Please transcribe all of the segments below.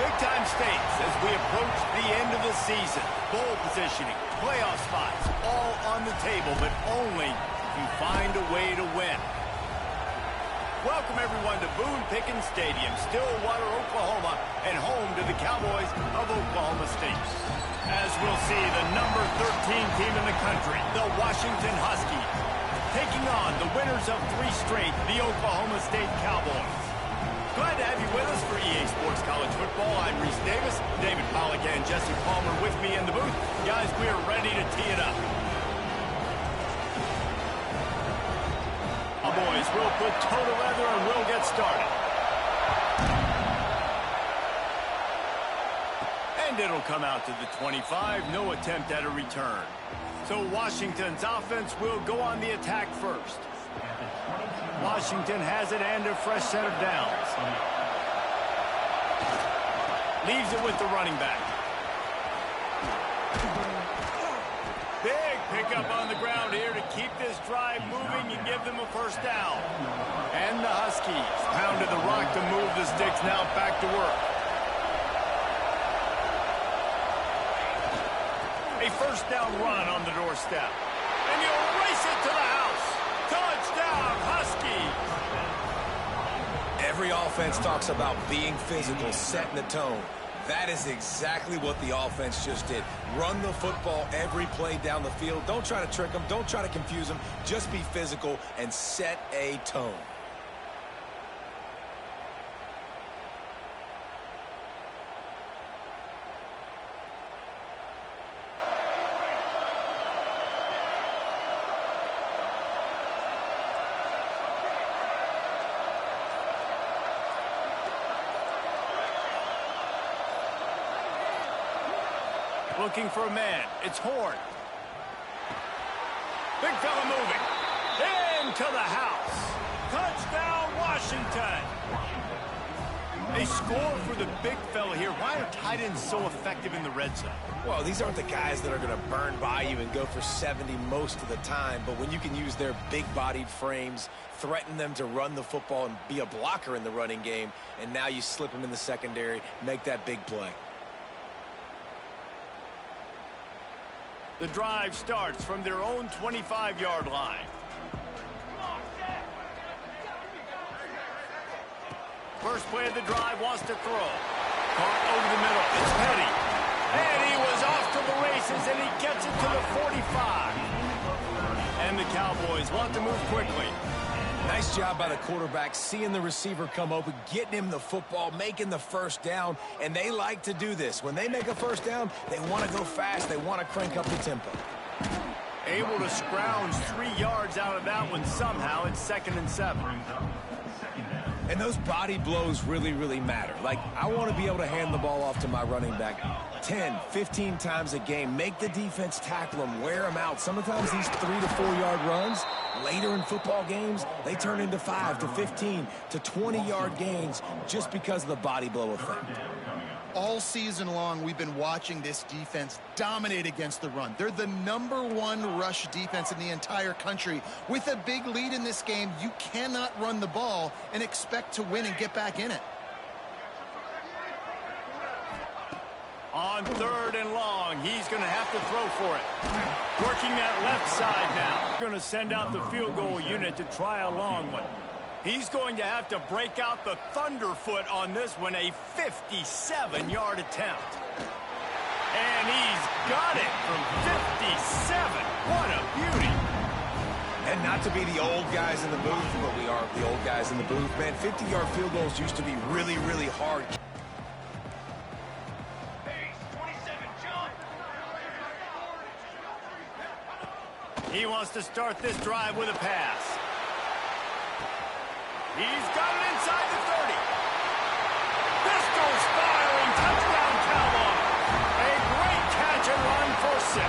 Big-time stakes as we approach the end of the season. Bowl positioning, playoff spots, all on the table, but only if you find a way to win. Welcome, everyone, to Boone Pickens Stadium, Stillwater, Oklahoma, and home to the Cowboys of Oklahoma State. As we'll see, the number 13 team in the country, the Washington Huskies, taking on the winners of 3 straight, the Oklahoma State Cowboys. Glad to have you with us for EA Sports College Football. I'm Reese Davis, David Pollack, and Jesse Palmer with me in the booth. Guys, we are ready to tee it up. Boys, we'll put toe to leather and we'll get started. And it'll come out to the 25. No attempt at a return. So Washington's offense will go on the attack first. Washington has it and a fresh set of downs. Leaves it with the running back. Big pickup on the ground here to keep this drive moving and give them a first down. And the Huskies pounded the rock to move the sticks, now back to work. A first down run on the doorstep. And you'll race it to the house. Touchdown, Huskies! Every offense talks about being physical, setting the tone. That is exactly what the offense just did. Run the football every play down the field. Don't try to trick them. Don't try to confuse them. Just be physical and set a tone. Looking for a man. It's Horn. Big fella moving. Into the house. Touchdown, Washington. A score for the big fella here. Why are tight ends so effective in the red zone? Well, these aren't the guys that are going to burn by you and go for 70 most of the time. But when you can use their big-bodied frames, threaten them to run the football and be a blocker in the running game, and now you slip them in the secondary, make that big play. The drive starts from their own 25-yard line. First play of the drive, wants to throw. Caught over the middle. It's Petty. And he was off to the races, and he gets it to the 45. And the Cowboys want to move quickly. Nice job by the quarterback, seeing the receiver come open, getting him the football, making the first down, and they like to do this. When they make a first down, they want to go fast. They want to crank up the tempo. Able to scrounge 3 yards out of that one somehow. It's 2nd and 7. And those body blows really, really matter. Like, I want to be able to hand the ball off to my running back 10, 15 times a game. Make the defense tackle them, wear them out. Sometimes these 3 to 4 yard runs, later in football games, they turn into 5 to 15 to 20-yard gains just because of the body blow effect. All season long, we've been watching this defense dominate against the run. They're the #1 rush defense in the entire country. With a big lead in this game, you cannot run the ball and expect to win and get back in it. On 3rd and long, he's going to have to throw for it. Working that left side now. Going to send out the field goal unit to try a long one. He's going to have to break out the thunderfoot on this one, a 57-yard attempt. And he's got it from 57. What a beauty. And not to be the old guys in the booth, but we are the old guys in the booth, man. 50-yard field goals used to be really, really hard. He wants to start this drive with a pass. He's got it inside the 30. Pistols firing, touchdown Cowboys. A great catch and run for 6.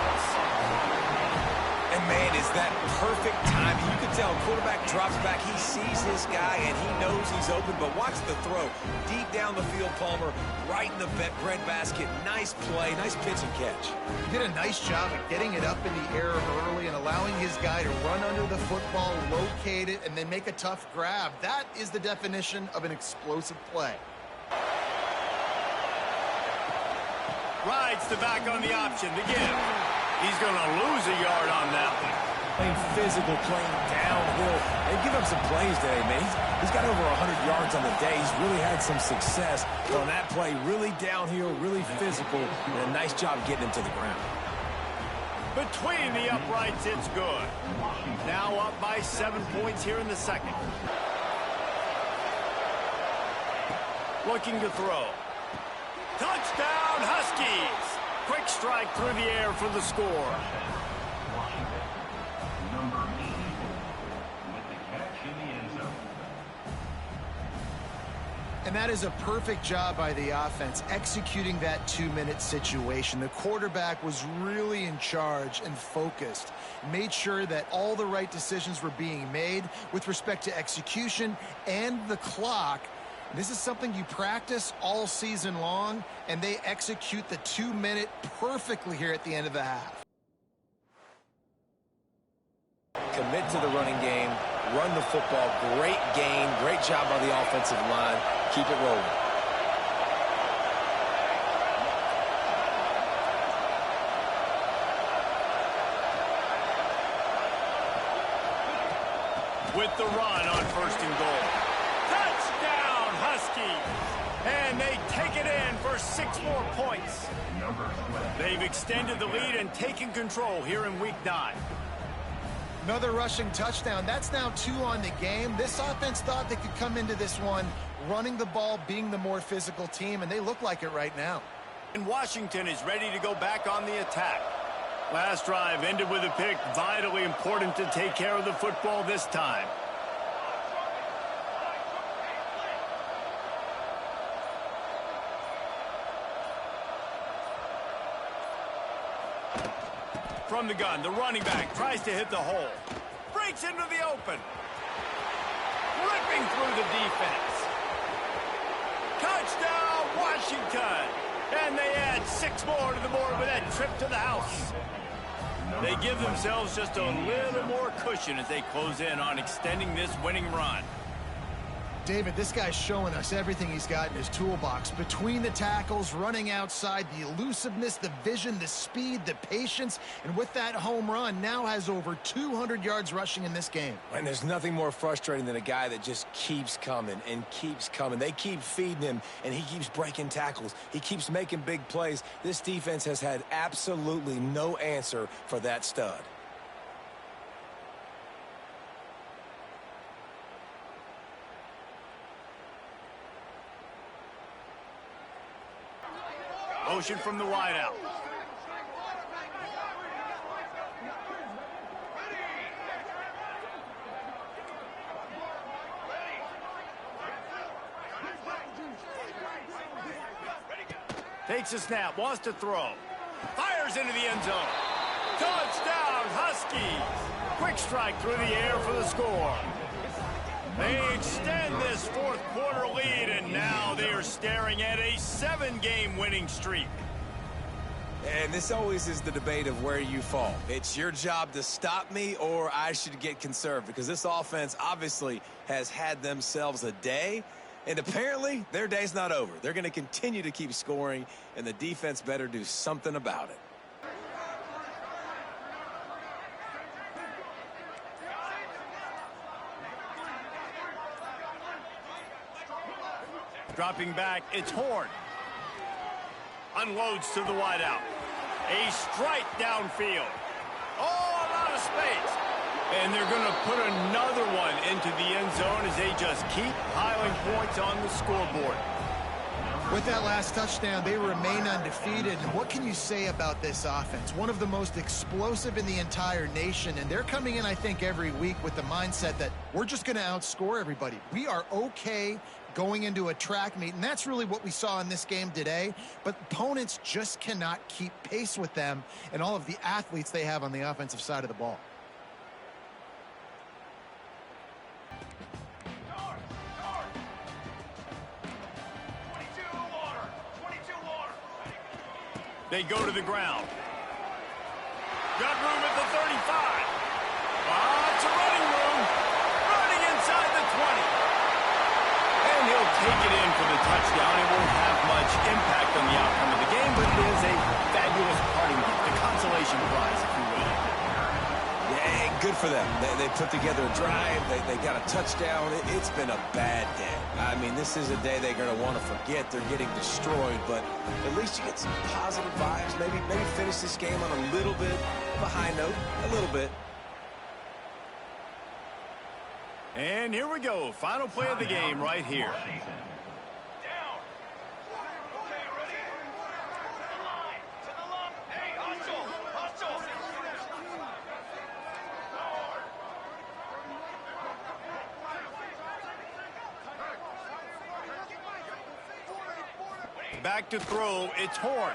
And man, is that perfect timing. You can tell quarterback drops back. He sees his guy and he knows he's open, but watch the throw. Deep down the field, Palmer, right in the breadbasket. Nice play, nice pitch and catch. He did a nice job of getting it up in the air early and allowing his guy to run under the football, locate it, and then make a tough grab. That is the definition of an explosive play. Rides the back on the option to give. He's going to lose a yard on that one. Playing physical, playing downhill. They give him some plays today, man. He's got over 100 yards on the day. He's really had some success on that play. Really downhill, really physical, and a nice job getting him to the ground. Between the uprights, it's good. Now up by 7 points here in the second. Looking to throw. Touchdown, Huskies! Quick strike through the air for the score. And that is a perfect job by the offense, executing that 2-minute situation. The quarterback was really in charge and focused, made sure that all the right decisions were being made with respect to execution and the clock. This is something you practice all season long, and they execute the 2-minute perfectly here at the end of the half. Commit to the running game, run the football, great gain, great job by the offensive line. Keep it rolling. With the run on 1st and goal. Touchdown, Huskies! And they take it in for 6 more points. They've extended the lead and taken control here in Week 9. Another rushing touchdown. That's now 2 on the game. This offense thought they could come into this one running the ball, being the more physical team, and they look like it right now. And Washington is ready to go back on the attack. Last drive ended with a pick. Vitally important to take care of the football this time. From the gun, the running back tries to hit the hole. Breaks into the open. Ripping through the defense. Touchdown, Washington! And they add 6 more to the board with that trip to the house. They give themselves just a little more cushion as they close in on extending this winning run. David, this guy's showing us everything he's got in his toolbox. Between the tackles, running outside, the elusiveness, the vision, the speed, the patience, and with that home run, now has over 200 yards rushing in this game. And there's nothing more frustrating than a guy that just keeps coming and keeps coming. They keep feeding him, and he keeps breaking tackles. He keeps making big plays. This defense has had absolutely no answer for that stud. Motion from the wideout. Takes a snap, wants to throw. Fires into the end zone. Touchdown, Huskies! Quick strike through the air for the score. They extend this 4th quarter lead, and now they are staring at a 7-game winning streak. And this always is the debate of where you fall. It's your job to stop me, or I should get conserved, because this offense obviously has had themselves a day, and apparently their day's not over. They're going to continue to keep scoring, and the defense better do something about it. Dropping back, it's Horn. Unloads to the wideout. A strike downfield. Oh, a lot of space. And they're going to put another one into the end zone as they just keep piling points on the scoreboard. With that last touchdown, they remain undefeated. And what can you say about this offense? One of the most explosive in the entire nation. And they're coming in, I think, every week with the mindset that we're just going to outscore everybody. We are okay going into a track meet, and that's really what we saw in this game today. But opponents just cannot keep pace with them and all of the athletes they have on the offensive side of the ball. They go to the ground. Got room at the 35. It's a running room. Running inside the 20. And he'll take it in for the touchdown. It won't have much impact on the outcome of the game, but it is a for them. They put together a drive. They got a touchdown. It's been a bad day. I mean, this is a day they're going to want to forget. They're getting destroyed, but at least you get some positive vibes. Maybe finish this game on a little bit of a high note, a little bit. And here we go. Final play of the game right here. Back to throw. It's Horn.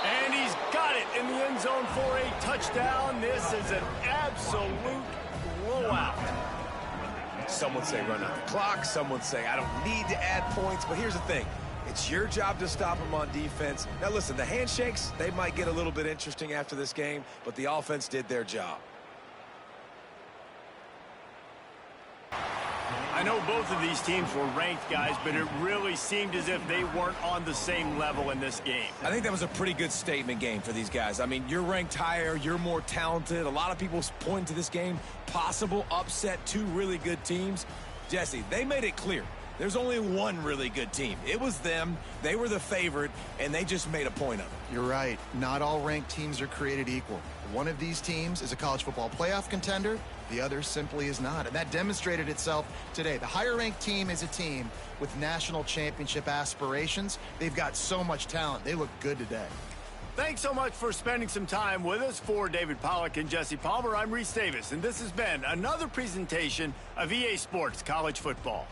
And he's got it in the end zone for a touchdown. This is an absolute blowout. Some would say run out the clock. Some would say I don't need to add points. But here's the thing. It's your job to stop them on defense. Now, listen, the handshakes, they might get a little bit interesting after this game, but the offense did their job. I know both of these teams were ranked, guys, but it really seemed as if they weren't on the same level in this game. I think that was a pretty good statement game for these guys. I mean, you're ranked higher, you're more talented. A lot of people point to this game, possible upset, two really good teams. Jesse, they made it clear. There's only one really good team. It was them. They were the favorite, and they just made a point of it. You're right. Not all ranked teams are created equal. One of these teams is a college football playoff contender. The other simply is not. And that demonstrated itself today. The higher-ranked team is a team with national championship aspirations. They've got so much talent. They look good today. Thanks so much for spending some time with us. For David Pollack and Jesse Palmer, I'm Reese Davis, and this has been another presentation of EA Sports College Football.